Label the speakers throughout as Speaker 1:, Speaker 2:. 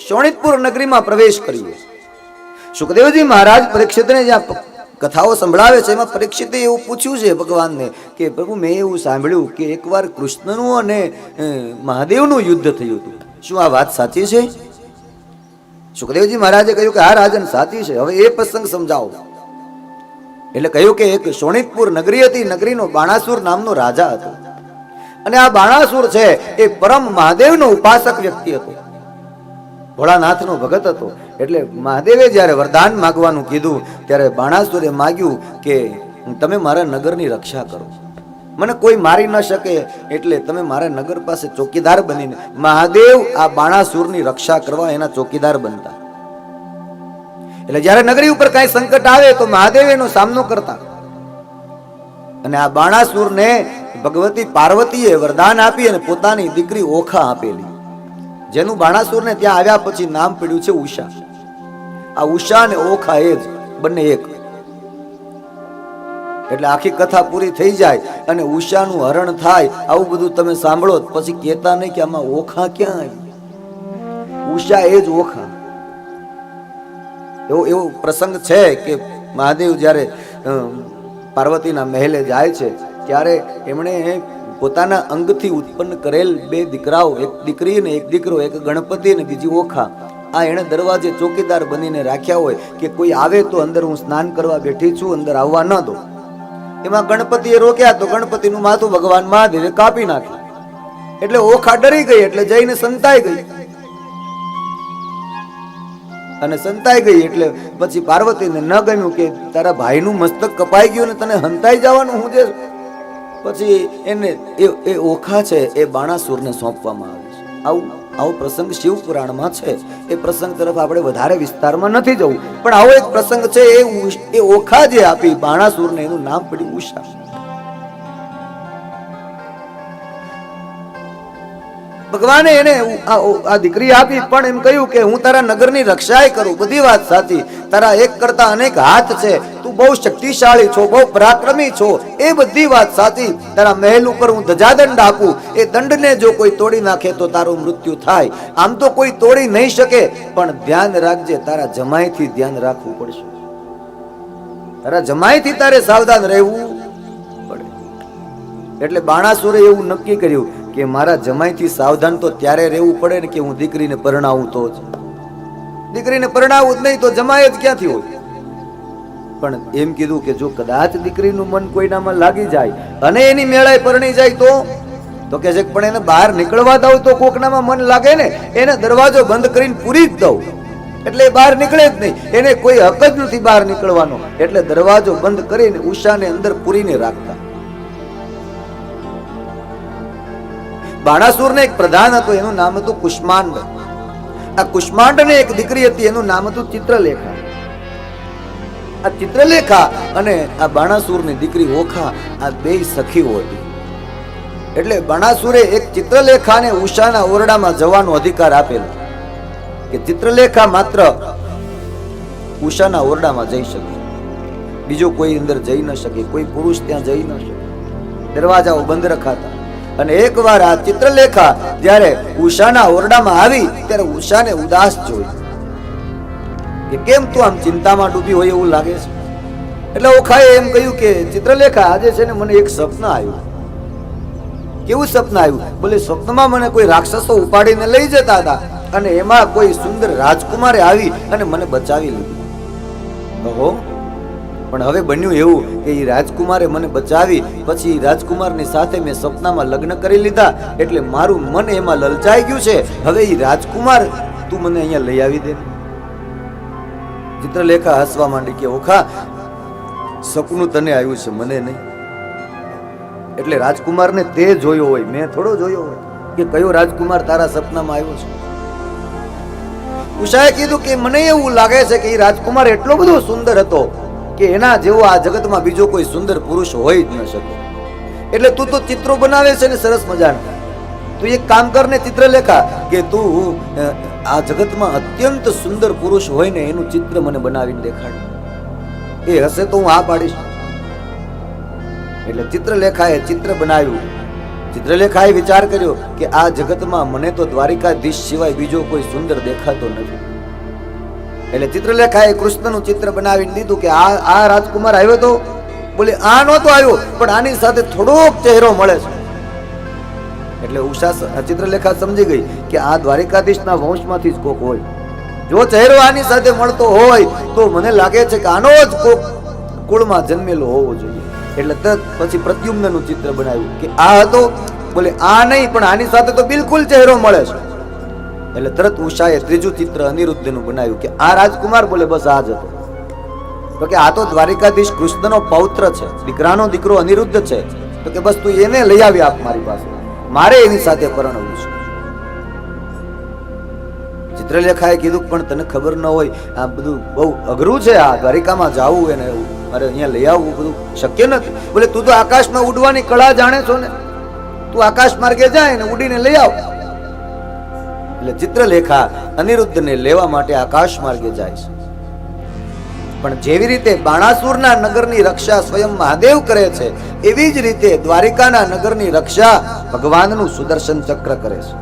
Speaker 1: શોણિતપુર નગરીમાં પ્રવેશ કર્યો. સુખદેવજી મહારાજ પરીક્ષિતને જ્યાં કથાઓ સંભળાવે છે એમાં પરીક્ષિતે એવું પૂછ્યું છે ભગવાનને કે પ્રભુ મેં એવું સાંભળ્યું કે એકવાર કૃષ્ણનું અને મહાદેવનું યુદ્ધ થયું હતું, શું આ વાત સાચી છે? સુખદેવજી મહારાજે કહ્યું કે હા રાજન સાચી છે, હવે એ પ્રસંગ સમજાવો. એટલે કહ્યું કે એક શોણિતપુર નગરી હતી, નગરીનો બાણાસુર નામનો રાજા હતો અને આ બાણાસુર છે એ પરમ મહાદેવનો ઉપાસક વ્યક્તિ હતો, ભોળાનાથનો ભગત હતો. એટલે મહાદેવે જ્યારે વરદાન માગવાનું કીધું ત્યારે બાણાસુરે માગ્યું કે તમે મારા નગરની રક્ષા કરો, મને કોઈ મારી ન શકે, એટલે તમે મારા નગર પાસે ચોકીદાર બનીને. મહાદેવ આ બાણાસુરની રક્ષા કરવા એના ચોકીદાર બનતા. એટલે જ્યારે નગરી ઉપર કઈ સંકટ આવે તો મહાદેવ એનો સામનો કરતા. અને આ બાણાસુરને ભગવતી પાર્વતીએ વરદાન આપી અને પોતાની દીકરી ઓખા આપેલી, જેનું બાણાસુરને ત્યાં આવ્યા પછી નામ પડ્યું છે ઉષા. આ ઉષા અને ઓખા એ જ બંને એક. એટલે આખી કથા પૂરી થઈ જાય અને ઉષાનું હરણ થાય, આવું બધું તમે સાંભળો પછી કહેતા નહીં કે આમાં ઓખા ક્યાં આવી, ઉષા એ જ ઓખા. એવો પ્રસંગ છે કે મહાદેવ જ્યારે પાર્વતીના મહેલે જાય છે ત્યારે એમણે પોતાના અંગથી ઉત્પન્ન કરેલ બે દીકરાઓ, એક દીકરી ને એક દીકરો, એક ગણપતિ ને બીજી ઓખા, આ એણે દરવાજે ચોકીદાર બનીને રાખ્યા હોય કે કોઈ આવે તો અંદર હું સ્નાન કરવા બેઠી છું, અંદર આવવા ન દો. એમાં ગણપતિએ રોક્યા તો ગણપતિનું માથું ભગવાન મહાદેવે કાપી નાખ્યું. એટલે ઓખા ડરી ગઈ, એટલે જઈને સંતાઈ ગઈ. અને સંતાઈ ગઈ એટલે પછી પાર્વતીને ન ગમ્યું કે તારા ભાઈનું મસ્તક કપાઈ ગયું ને તને હંતાઈ જવાનું હું જે. પછી એને એ ઓખા છે એ બાણાસુરને સોંપવામાં આવે છે. આવો પ્રસંગ શિવ પુરાણમાં છે. એ પ્રસંગ તરફ આપણે વધારે વિસ્તારમાં નથી જવું, પણ આવો એક પ્રસંગ છે. એ ઓખા જે આપી બાણાસુરને એનું નામ પડ્યું ઉષા. ભગવાને એને આ દીકરી આપી, પણ એમ કહ્યું કે હું તારા નગરની રક્ષાય કરું. બધી વાત સાચી, તારા એક કરતા અનેક હાથ છે, તું બહુ શક્તિશાળી છો, બહુ પરાક્રમી છો, એ બધી વાત સાચી. તારા મહેલ ઉપર હું ધજાદંડ આપું, એ દંડને જો કોઈ તોડી નાખે તો તારું મૃત્યુ થાય. આમ તો કોઈ તોડી નહીં શકે, પણ ધ્યાન રાખજે, તારા જમાઈથી ધ્યાન રાખવું પડશે. તારા જમાઈથી તારે સાવધાન રહેવું પડે. એટલે બાણાસુરે એવું નક્કી કર્યું કે મારા જમાઈથી સાવધાન તો ત્યારે રહેવું પડે ને કે હું દીકરીને પરણાવું તો જ. દીકરીને પરણાવું જ નહીં તો જમાય જ ક્યાંથી હોય. પણ એમ કીધું કે જો કદાચ દીકરીનું મન કોઈનામાં લાગી જાય અને એની મેળાએ પરણી જાય તો કે છે પણ એને બહાર નીકળવા દઉં તો કોકનામાં મન લાગે ને, એને દરવાજો બંધ કરીને પૂરી જ દઉં, એટલે બહાર નીકળે જ નહીં. એને કોઈ હક જ નથી બહાર નીકળવાનો, એટલે દરવાજો બંધ કરીને ઉષાને અંદર પૂરીને રાખતા. બાણાસુરને એક પ્રધાન હતો, એનું નામ હતું કુષ્માંડ. આ કુષ્માંડને એક દીકરી હતી, એનું નામ હતું ચિત્રલેખા. આ ચિત્રલેખા અને આ બાણાસુરની દીકરી ઓખા, આ બે સખીઓ હતી. એટલે બાણાસુરે એક ચિત્રલેખાને ઉષાના ઓરડામાં જવાનો અધિકાર આપેલો કે ચિત્રલેખા માત્ર ઉષાના ઓરડામાં જઈ શકે, બીજો કોઈ અંદર જઈ ન શકે, કોઈ પુરુષ ત્યાં જઈ ન શકે, દરવાજાઓ બંધ રખાતા. અને એકવાર આ ચિત્રલેખા જ્યારે ઉષાના ઓરડામાં આવી ત્યારે ઉષાને ઉદાસ જોઈ કે કેમ તું આમ ચિંતામાં ડૂબી હોય એવું લાગે છે. એટલે ઓખાએ એમ કહ્યું કે ચિત્રલેખા આજે છે ને મને એક સપન આવ્યું. કેવું સપન આવ્યું? બોલે સ્વપ્નમાં મને કોઈ રાક્ષસો ઉપાડીને લઈ જતા હતા અને એમાં કોઈ સુંદર રાજકુમારે આવી અને મને બચાવી લીધી. ઓહો, પણ હવે બન્યું એવું કે એ રાજકુમારે મને બચાવી, પછી રાજકુમારની સાથે મેં સપનામાં લગ્ન કરી લીધા, એટલે મારું મન એમાં લલચાઈ ગયું છે. હવે એ રાજકુમાર તું મને અહીંયા લઈ આવી દે. ચિત્રલેખા હસવા માંડી કે ઓખા, સપનું તને આવ્યું છે, મને નહીં. એટલે રાજકુમારને તે જોયો હોય, મેં થોડો જોયો હોય કે કયો રાજકુમાર તારા સપનામાં આવ્યો છે. ઉષાએ કીધું કે મને એવું લાગે છે કે એ રાજકુમાર એટલો બધો સુંદર હતો કે એના જેવો આ જગતમાં બીજો કોઈ સુંદર પુરુષ હોય જ ન શકે. એટલે તું તો ચિત્રો બનાવે છે ને સરસ મજાના, તું એક કામ કર ને ચિત્રલેખા, કે તું આ જગતમાં અત્યંત સુંદર પુરુષ હોય ને એનું ચિત્ર મને બનાવીને દેખાડ. એ હશે તો હું આ પાડીશ. એટલે ચિત્રલેખાએ ચિત્ર બનાવ્યું ચિત્રલેખાએ વિચાર કર્યો કે આ જગતમાં મને તો દ્વારિકાધીશ સિવાય બીજો કોઈ સુંદર દેખાતો નથી. એટલે ચિત્રલેખાએ કૃષ્ણનું ચિત્ર બનાવીને દીધું કે આ રાજકુમાર આવ્યો તો બોલે આ નહોતો આવ્યો, પણ આની સાથે થોડોક ચહેરો મળે છે. એટલે ઉષા ચિત્રલેખા સમજી ગઈ કે આ દ્વારિકાધીશના વંશમાંથી જ કોક હોય. જો ચહેરો આની સાથે મળતો હોય તો મને લાગે છે કે આનો જ કોક કુળમાં જન્મેલો હોવો જોઈએ. એટલે તરત પછી પ્રદ્યુમ્નનું ચિત્ર બનાવ્યું કે આ હતો બોલે આ નહીં, પણ આની સાથે તો બિલકુલ ચહેરો મળે છે. એટલે તરત ઉષાએ ત્રીજું ચિત્ર અનિરુદ્ધનું બનાવ્યું કે આ રાજકુમાર બોલે બસ આ જ હતો. તો કે આ તો દ્વારિકાધીશ કૃષ્ણનો પૌત્ર છે, દીકરાનો દીકરો અનિરુદ્ધ છે. તો કે બસ તું એને લઈ આવી આપ મારી પાસે, મારે એની સાથે પરણવું છે. ચિત્રલેખાએ કીધું પણ તને ખબર ન હોય આ બધું બહુ અઘરું છે, આ દ્વારિકામાં જવું એને મારે અહીંયા લઈ આવવું બધું શક્ય નથી. બોલે તું તો આકાશમાં ઉડવાની કળા જાણે છો ને, તું આકાશ માર્ગે જાય ને ઉડીને લઈ આવ. એટલે ચિત્રલેખા અનિરુદ્ધને લેવા માટે આકાશ માર્ગે જાય છે. પણ જેવી રીતે બાણાસુરના નગરની રક્ષા સ્વયં મહાદેવ કરે છે, એવી જ રીતે દ્વારિકાના નગરની રક્ષા ભગવાનનું સુદર્શન ચક્ર કરે છે.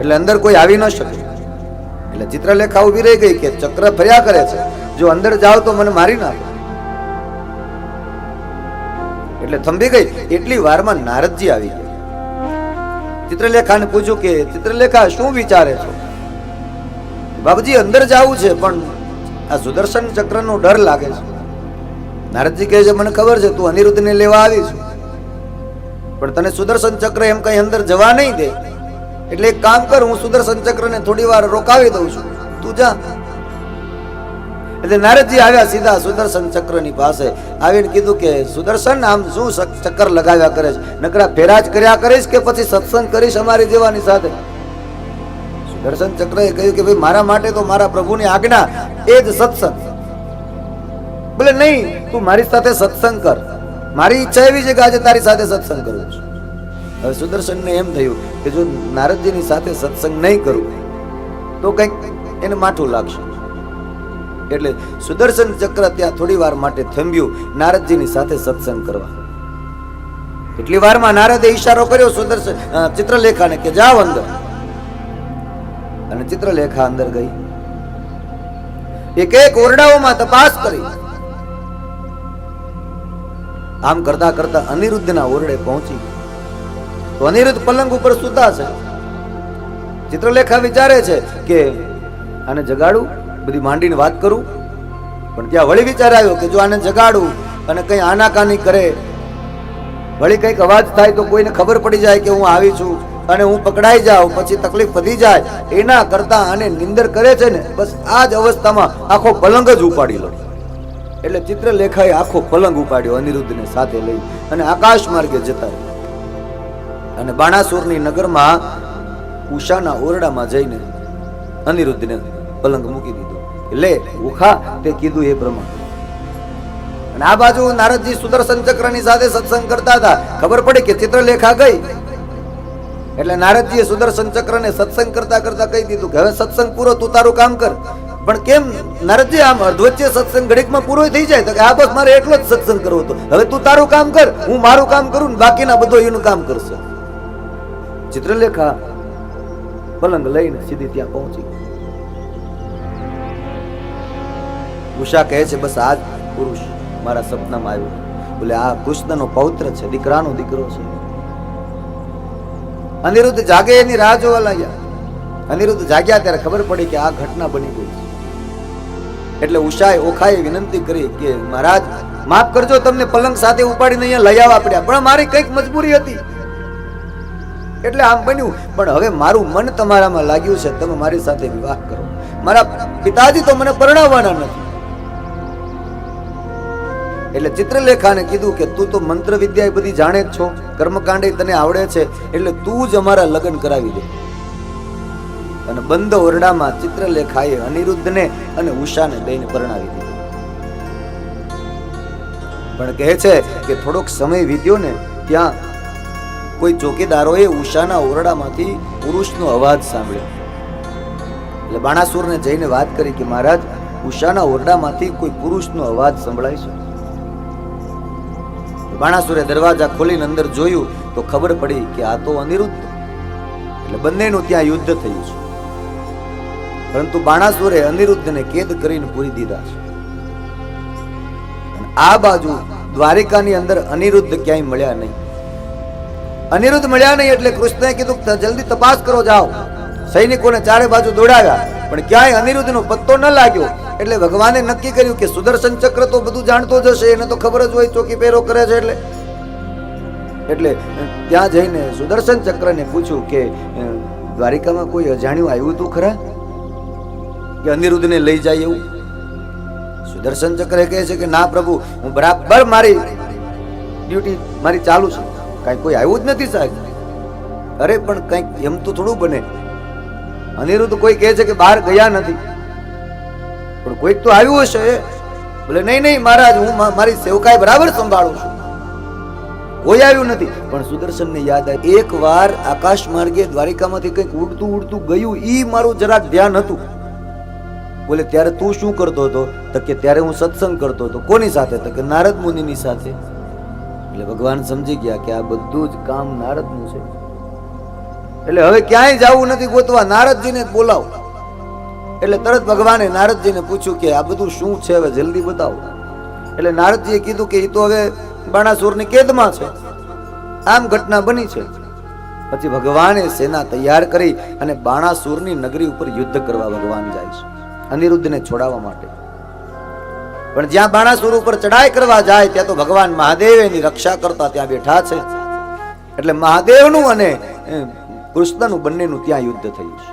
Speaker 1: એટલે અંદર કોઈ આવી ન શકે. એટલે ચિત્રલેખા ઉભી રહી ગઈ કે ચક્ર ફર્યા કરે છે, જો અંદર જાવ તો મને મારી નાખે. એટલે થંભી ગઈ. એટલી વારમાં નારદજી આવી ગયા. ચિત્રલેખાને પૂછ્યું કે ચિત્રલેખા શું વિચારે છો? બાબુજી અંદર જવું છે પણ આ સુદર્શન ચક્રનો ડર લાગે છે. નારદજી કહે છે મને ખબર છે તું અનિરુદ્ધને લેવા આવી છે, પણ તને સુદર્શન ચક્ર એમ કઈ અંદર જવા નહીં દે. એટલે એક કામ કર, હું સુદર્શન ચક્રને થોડી વાર રોકાવી દઉં છું, તું જા. એટલે નારદજી આવ્યા સીધા સુદર્શન ચક્રની પાસે, આવીને કીધું કે સુદર્શન આમ શું ચક્કર લગાવ્યા કરે છે, નકરા ફેરા જ કર્યા કરીશ કે પછી સત્સંગ કરીશ અમારી જેવાની સાથે? સુદર્શન ચક્રએ કહ્યું કે ભાઈ મારા માટે તો મારા પ્રભુની આજ્ઞા એ જ સત્સંગ. બોલે નહીં, તું મારી સાથે સત્સંગ કર, મારી ઈચ્છા એવી છે કે આજે તારી સાથે સત્સંગ કરવું છે. હવે સુદર્શનને એમ થયું કે જો નારદજીની સાથે સત્સંગ નહીં કરું તો કંઈક એને માઠું લાગશે. એટલે સુદર્શન ચક્ર ત્યાં થોડી વાર માટે થંભ્યું નારદજીની સાથે સત્સંગ કરવા. એટલી વારમાં નારદે ઈશારો કર્યો સુદર્શન ચિત્રલેખાને કે જાઓ અંદર. અને ચિત્રલેખા અંદર ગઈ. એક એક ઓરડાઓમાં તપાસ કરી. આમ કરતા કરતા અનિરુદ્ધના ઓરડે પહોંચી. તો અનિરુદ્ધ પલંગ ઉપર સૂતા છે. ચિત્રલેખા વિચારે છે કે આને જગાડું, બધી માંડીને વાત કરું. પણ ત્યાં વળી વિચાર આવ્યો કે જો આને જગાડું અને કઈ આનાકાની કરે, વળી કઈક અવાજ થાય તો કોઈને ખબર પડી જાય કે હું આવી છું અને હું પકડાઈ જાઉં, પછી તકલીફ વધી જાય. એના કરતા આને નિંદર કરે છે ને, બસ આ જ અવસ્થામાં આખો પલંગ જ ઉપાડી લો. એટલે ચિત્રલેખાએ આખો પલંગ ઉપાડ્યો અનિરુદ્ધને સાથે લઈ અને આકાશ માર્ગે જતા અને બાણાસુરની નગરમાં ઉષાના ઓરડામાં જઈને અનિરુદ્ધને પલંગ મૂકી દીધો. લે ઉખા, તે કીધું એ પ્રમાણે. અને આ બાજુ નારદજી સુદર્શન ચક્રની સાથે સત્સંગ કરતા હતા. ખબર પડી કે ચિત્રલેખા ગઈ. એટલે નારદજીએ સુદર્શન ચક્રને સત્સંગ કરતા કરતા કહી દીધું કે હવે સત્સંગ પૂરો, તું તારું કામ કર. પણ કેમ નારદજી, આમ અર્ધવચ્ચે સત્સંગ ઘડીકમાં પૂરો થઈ જાય? તો કે આ બસ મારે એટલો જ સત્સંગ કરવો હતો, હવે તું તારું કામ કર, હું મારું કામ કરું ને બાકીના બધો એનું કામ કરશે. ચિત્રલેખા પલંગ લઈને સીધી ત્યાં પહોંચી. ઉષા કહે છે બસ આ જ પુરુષ મારા સપનામાં આવ્યો. બોલે આ કૃષ્ણનો પૌત્ર છે, દીકરાનો દીકરો છે. અનિરુદ્ધ જાગે એની રાહ જોવા લાગ્યા. અનિરુદ્ધ જાગ્યા ત્યારે ખબર પડી કે આ ઘટના બની ગઈ. એટલે ઉષાએ ઓખાએ વિનંતી કરી કે મહારાજ માફ કરજો, તમને પલંગ સાથે ઉપાડીને અહીંયા લઈ આવવા પડ્યા, પણ મારી કઈક મજબૂરી હતી એટલે આમ બન્યું. પણ હવે મારું મન તમારામાં લાગ્યું છે, તમે મારી સાથે વિવાહ કરો. મારા પિતાજી તો મને પરણાવવાના નથી. એટલે ચિત્રલેખાને કીધું કે તું તો મંત્ર વિદ્યા એ બધી જાણે જ છો, કર્મકાંડ તને આવડે છે, એટલે તું જ અમારા લગ્ન કરાવી દે. અને બંધ ઓરડામાં ચિત્રલેખાએ અનિરુદ્ધને અને ઉષાને લઈને પરણાવી દીધી. પણ કહે છે કે થોડોક સમય વીત્યો ને, ત્યાં કોઈ ચોકીદારોએ ઉષાના ઓરડામાંથી પુરુષનો અવાજ સાંભળ્યો. એટલે બાણાસુરને જઈને વાત કરી કે મહારાજ, ઉષાના ઓરડામાંથી કોઈ પુરુષનો અવાજ સંભળાય છે. બાણાસુરે દરવાજા ખોલીને અંદર જોયું તો ખબર પડી કે આ તો અનિરુદ્ધ. એટલે બંનેનું ત્યાં યુદ્ધ થયું છે. પરંતુ બાણાસુરે અનિરુદ્ધને કેદ કરીને પૂરી દીધા છે. આ બાજુ દ્વારિકાની અંદર અનિરુદ્ધ ક્યાંય મળ્યા નહીં. અનિરુદ્ધ મળ્યા નહીં એટલે કૃષ્ણએ કીધું જલ્દી તપાસ કરો, જાઓ. સૈનિકોને ચારે બાજુ દોડાવ્યા પણ ક્યાંય અનિરુદ્ધનો પત્તો ન લાગ્યો. એટલે ભગવાને નક્કી કર્યું કે સુદર્શન ચક્ર તો બધું જાણતો જ હશે, એને તો ખબર જ હોય ચોકી પહેરો કરે છે. એટલે ત્યાં જઈને સુદર્શન ચક્રને પૂછ્યું કે દ્વારિકામાં કોઈ અજાણ્યું આવ્યું હતું ખરા કે અનિરુદ્ધને લઈ જાય એવું? સુદર્શન ચક્ર કહે છે કે ના પ્રભુ, હું બરાબર મારી ડ્યુટી મારી ચાલુ છે, કઈ કોઈ આવ્યું જ નથી સાહેબ. અરે પણ કઈક એમ તો થોડું બને. અનિરુદ્ધ કોઈ કહે છે કે બહાર ગયા નથી, પણ કોઈક તો આવ્યું હશે. બોલે નહીં નહીં મહારાજ, હું મારી સેવકાઈ બરાબર સંભાળું છું, કોઈ આવ્યું નથી. પણ સુદર્શનને યાદ આવી, એક વાર આકાશ માર્ગે દ્વારિકામાંથી કંઈક ઉડતું ઉડતું ગયું, ઈ મારું જરાક ધ્યાન હતું. બોલે ત્યારે તું શું કરતો હતો? તો કે ત્યારે હું સત્સંગ કરતો હતો. કોની સાથે? તો કે નારદ મુનિની સાથે. એટલે ભગવાન સમજી ગયા કે આ બધું જ કામ નારદનું છે. એટલે હવે ક્યાંય જવું નથી ગોતવા, નારદજીને બોલાવો. એટલે તરત ભગવાને નારદજીને પૂછ્યું કે આ બધું શું છે, હવે જલ્દી બતાવો. એટલે નારદજીએ કીધું કે એ તો હવે બાણાસુરની કેદમાં છે, આમ ઘટના બની છે. પછી ભગવાને સેના તૈયાર કરી અને બાણાસુરની નગરી ઉપર યુદ્ધ કરવા ભગવાન જાય છે અનિરુદ્ધને છોડાવવા માટે. પણ જ્યાં બાણાસુર ઉપર ચડાઈ કરવા જાય ત્યાં તો ભગવાન મહાદેવ એની રક્ષા કરતા ત્યાં બેઠા છે. એટલે મહાદેવનું અને કૃષ્ણનું બંનેનું ત્યાં યુદ્ધ થયું છે.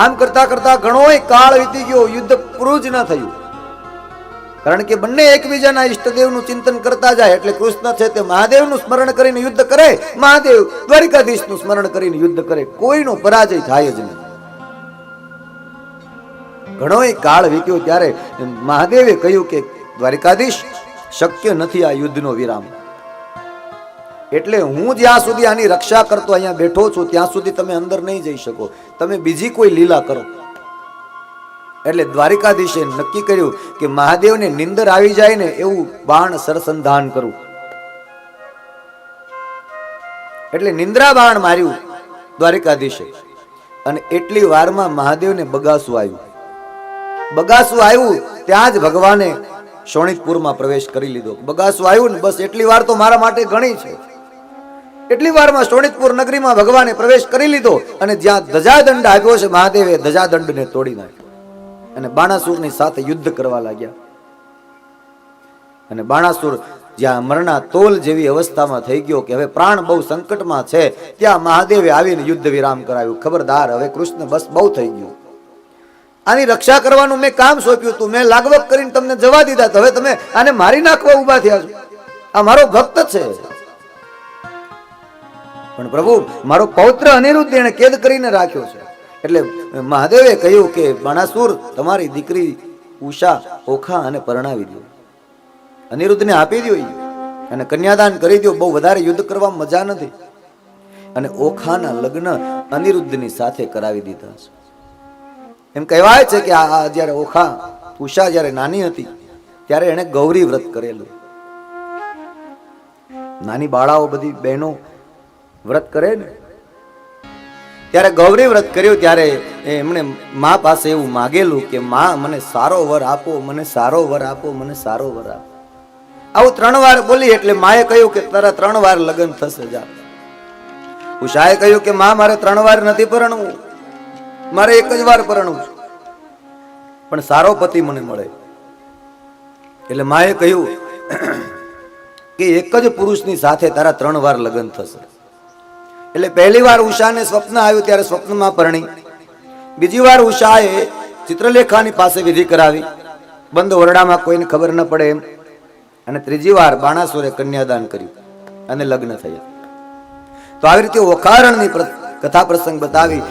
Speaker 1: આમ કરતા કરતા ઘણો કાળ વીતી ગયો, યુદ્ધ પૂરું જ ન થયું. કારણ કે બંને એકબીજાના ઈષ્ટદેવનું ચિંતન કરતા જાય. એટલે કૃષ્ણ છે તે મહાદેવનું સ્મરણ કરીને યુદ્ધ કરે, મહાદેવ દ્વારિકાધીશનું સ્મરણ કરીને યુદ્ધ કરે. કોઈનો પરાજય થાય જ નહીં. ઘણો કાળ વીત્યો ત્યારે મહાદેવે કહ્યું કે દ્વારિકાધીશ, શક્ય નથી આ યુદ્ધનો વિરામ. એટલે હું જ્યાં સુધી આની રક્ષા કરતો અહીંયા બેઠો છું ત્યાં સુધી તમે અંદર નહીં જઈ શકો, તમે બીજી કોઈ લીલા કરો. એટલે દ્વારિકાધીશે નક્કી કર્યું કે મહાદેવને નિંદર આવી જાય ને એવું બાણ સરસંધાન કરું. એટલે નિંદ્રા બાણ માર્યું દ્વારિકાધીશે. અને એટલી વારમાં મહાદેવને બગાસું આવ્યું. બગાસું આવ્યું ત્યાં જ ભગવાને શોણિતપુરમાં પ્રવેશ કરી લીધો. બગાસું આવ્યું ને બસ એટલી વાર તો મારા માટે ઘણી છે. એટલી વારમાં શોણિતપુર નગરીમાં ભગવાને પ્રવેશ કરી લીધો અને જ્યાં ધજાદંડ આવ્યો છે મહાદેવે ધજાદંડને તોડી નાખ્યો અને બાણાસુરની સાથે યુદ્ધ કરવા લાગ્યા. અને બાણાસુર જ્યાં મરણા તોલ જેવી અવસ્થામાં થઈ ગયો કે હવે પ્રાણ બહુ સંકટમાં છે, ત્યાં મહાદેવે આવીને યુદ્ધ વિરામ કરાવ્યું. ખબરદાર, હવે કૃષ્ણ બસ બહુ થઈ ગયું, આની રક્ષા કરવાનું મેં કામ સોંપ્યું હતું, મેં લાગવગ કરીને તમને જવા દીધા, તો હવે તમે આને મારી નાખવા ઉભા થયા છો. આ મારો ભક્ત છે. પણ પ્રભુ, મારો પૌત્ર અનિરુદ્ધ એને કેદ કરીને રાખ્યો છે. એટલે મહાદેવે કહ્યું કે બાણાસુર, તમારી દીકરી ઉષા ઓખા અને પરણાવી દો, અનિરુદ્ધને આપી દો અને કન્યાદાન કરી દો. બહુ વધારે યુદ્ધ કરવા મજા નથી. અને ઓખાના લગ્ન અનિરુદ્ધની સાથે કરાવી દીધા છે. એમ કહેવાય છે કે આ જયારે ઓખા ઉષા જયારે નાની હતી ત્યારે એને ગૌરી વ્રત કરેલું. નાની બાળાઓ બધી બહેનો વ્રત કરે ને, ત્યારે ગૌરી વ્રત કર્યું. ત્યારે એમણે મા પાસે એવું માગેલું કે મા, મને સારો વર આપો, મને સારો વર આપો, મને સારો વર આપો. આવું 3 વાર બોલી. એટલે માએ કહ્યું કે તારા 3 વાર લગ્ન થશે. જા. ઉષાએ કહ્યું કે મા, મારે 3 વાર નથી પરણવું, મારે 1 જ વાર પરણવું, પણ સારો પતિ મને મળે. એટલે માએ કહ્યું કે એક જ પુરુષની સાથે તારા 3 વાર લગ્ન થશે. એટલે પહેલી વાર ઉષાને સ્વપ્ન આવ્યું ત્યારે સ્વપ્નમાં પરણી. બીજી વાર ઉષાએ ચિત્રલેખાની પાસે વિધિ કરાવી, બંધ ઓરડામાં કોઈને ખબર ન પડે એમ. અને ત્રીજી વાર બાણાસુરે કન્યાદાન કર્યું અને લગ્ન થયા. તો આવી રીતે ઓખારણની કથા પ્રસંગ બતાવી.